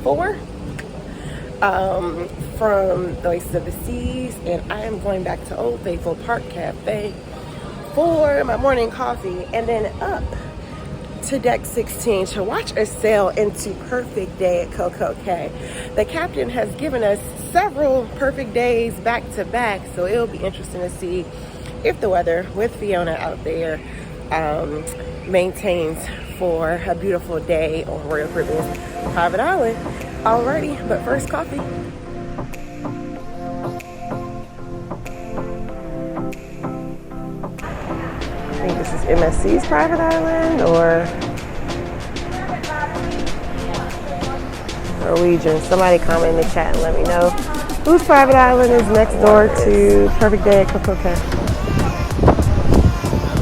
4 from the Oasis of the Seas, and I am going back to Old Faithful Park Cafe for my morning coffee, and then up to deck 16 to watch us sail into perfect day at CoCo Cay. The captain has given us several perfect days back to back, so it'll be interesting to see if the weather with Fiona out there maintains for a beautiful day on Royal Caribbean's private island. Alrighty, but first coffee. I think this is MSC's private island or Norwegian. Somebody comment in the chat and let me know whose private island is next door to perfect day at CoCo Cay.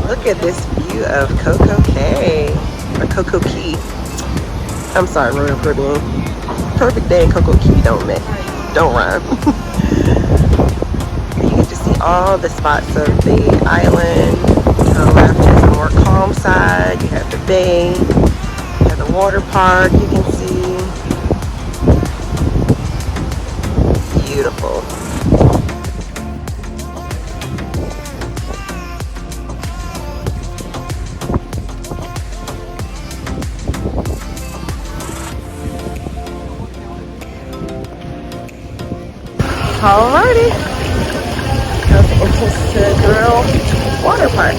Look at this view of CoCo Cay, or CoCo Cay. I'm sorry, Royal Caribbean. Perfect day at CoCo Cay don't rhyme. You get to see all the spots of the island. On the left is a more calm side. You have the bay, you have the water park you can see. Beautiful. Alrighty. That's the entrance to the Grill Water Park.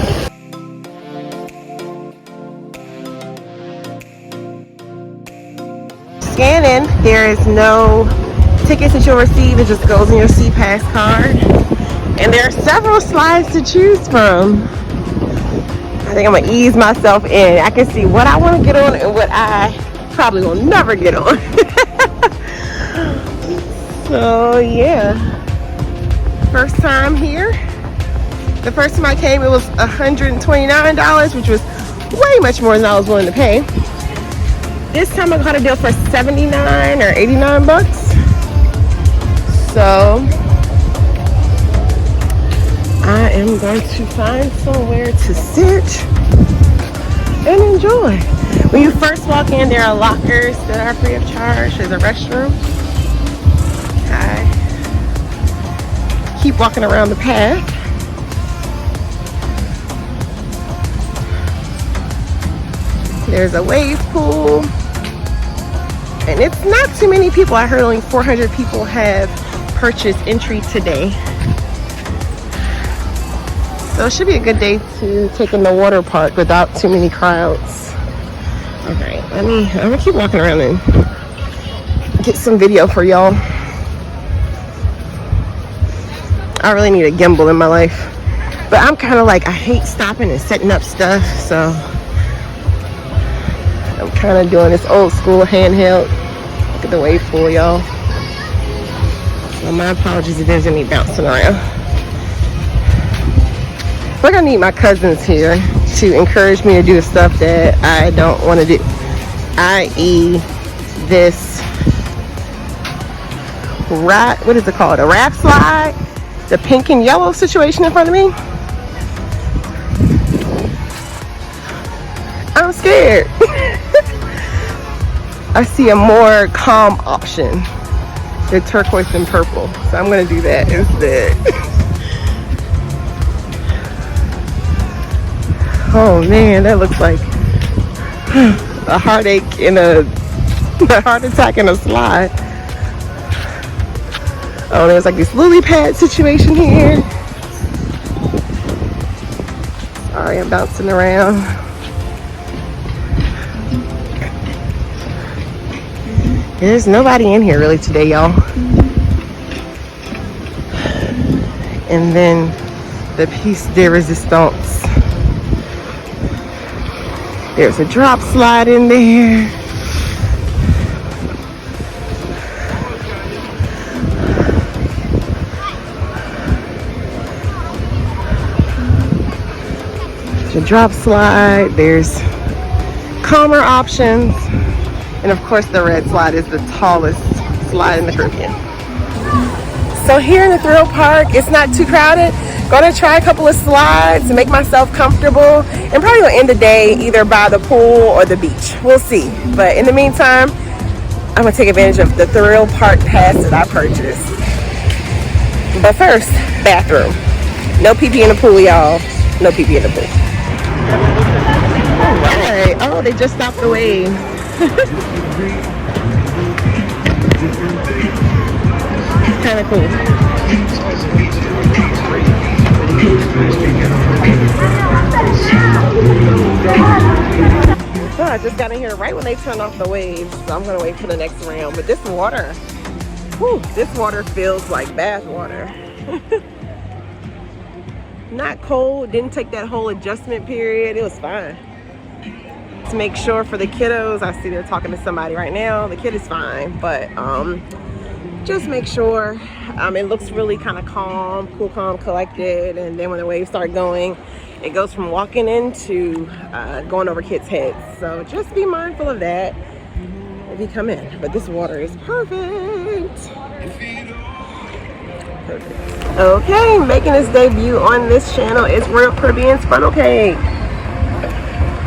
Scan in. There is no tickets that you'll receive. It just goes in your SeaPass card. And there are several slides to choose from. I think I'm going to ease myself in. I can see what I want to get on and what I probably will never get on. So yeah, first time here. The first time I came it was $129, which was way much more than I was willing to pay. This time I got a deal for 79 or 89 bucks. So I am going to find somewhere to sit and enjoy. When you first walk in, there are lockers that are free of charge. There's a restroom. I keep walking around the path. There's a wave pool. And it's not too many people. I heard only 400 people have purchased entry today. So it should be a good day to take in the water park without too many crowds. Okay, I'm gonna keep walking around and get some video for y'all. I really need a gimbal in my life. But I'm kind of like, I hate stopping and setting up stuff, so I'm kind of doing this old school handheld. Look at the wave pool, y'all. So my apologies if there's any bouncing around. We're gonna need my cousins here to encourage me to do the stuff that I don't want to do, i.e. this what is it called? A raft slide? The pink and yellow situation in front of me. I'm scared. I see a more calm option. The turquoise and purple. So I'm gonna do that instead. Oh man, that looks like a heartache in a heart attack in a slide. Oh, there's like this lily pad situation here. Sorry, I'm bouncing around. There's nobody in here really today, y'all. And then the piece de resistance. There's a drop slide in there. The drop slide, there's calmer options, and of course the red slide is the tallest slide in the Caribbean. So here in the thrill park, it's not too crowded. Gonna try a couple of slides to make myself comfortable, and probably gonna end the day either by the pool or the beach. We'll see. But in the meantime, I'm gonna take advantage of the Thrill Park pass that I purchased. But first, bathroom. No pee-pee in the pool, y'all. No pee-pee in the pool. Alright. Oh, they just stopped the wave. Kind of cool. So I just got in here right when they turned off the waves, so I'm gonna wait for the next round. But this water, whew, this water feels like bath water. Not cold, didn't take that whole adjustment period. It was fine. To make sure for the kiddos, I see they're talking to somebody right now. The kid is fine, but just make sure. It looks really kind of calm, cool, calm, collected. And then when the waves start going, it goes from walking into going over kids' heads. So just be mindful of that if you come in. But this water is perfect. Perfect. Okay, making his debut on this channel is Royal Caribbean's Funnel Cake.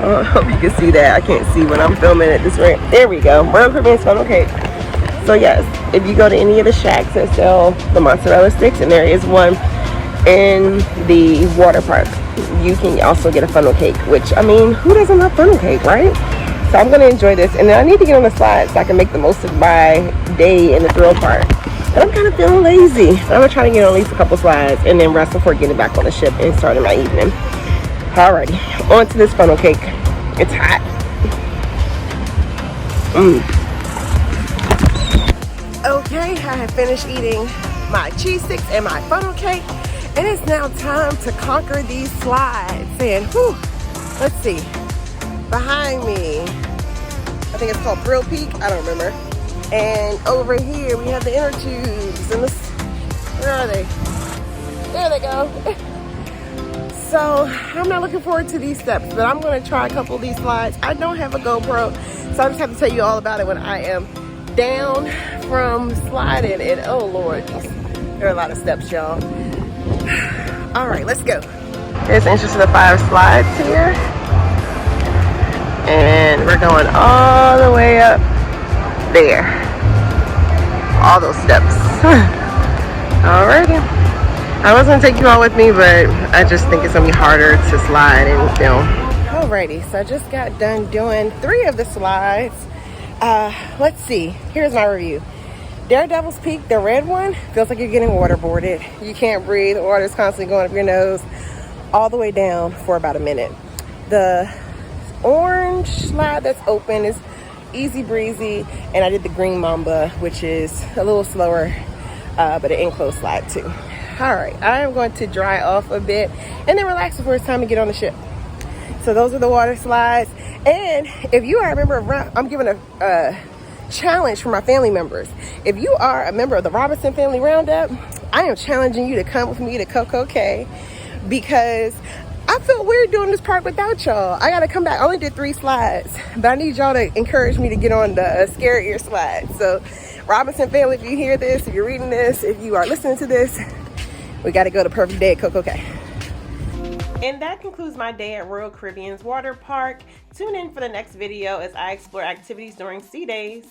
I hope you can see that. I can't see when I'm filming at this rate. There we go. Royal Caribbean's Funnel Cake. So yes, if you go to any of the shacks that sell the mozzarella sticks, and there is one in the water park, you can also get a funnel cake, which, I mean, who doesn't love funnel cake, right? So I'm going to enjoy this, and then I need to get on the slides so I can make the most of my day in the thrill park. But I'm kind of feeling lazy. So I'm going to try to get on at least a couple slides and then rest before getting back on the ship and starting my evening. Alrighty, on to this funnel cake. It's hot. Okay, I have finished eating my cheese sticks and my funnel cake, and it's now time to conquer these slides. And whew, let's see, behind me, I think it's called Brill Peak, I don't remember. And over here we have the inner tubes, and this, where are they? There they go. So I'm not looking forward to these steps, but I'm going to try a couple of these slides. I don't have a GoPro, so I just have to tell you all about it when I am down from sliding. And oh Lord, there are a lot of steps, y'all. All right, let's go. Here's the entrance to the 5 slides here, and we're going all the way up there. All those steps. Alrighty. I was gonna take you all with me, but I just think it's gonna be harder to slide and film. Alrighty, so I just got done doing 3 of the slides. Let's see, here's my review. Daredevil's Peak, the red one, feels like you're getting waterboarded. You can't breathe, the water's constantly going up your nose all the way down for about a minute. The orange slide that's open is easy breezy, and I did the green mamba, which is a little slower, but an enclosed slide too. All right, I am going to dry off a bit and then relax before it's time to get on the ship. So those are the water slides. And if you are a member of, I'm giving a challenge for my family members. If you are a member of the Robinson Family Roundup, I am challenging you to come with me to CoCo Cay, because I feel weird doing this park without y'all. I gotta come back. I only did 3 slides, but I need y'all to encourage me to get on the scarier slide. So Robinson family, if you hear this, if you're reading this, if you are listening to this, we got to go to Perfect Day at CoCo Cay. And that concludes my day at Royal Caribbean's Water Park. Tune in for the next video as I explore activities during Sea Days.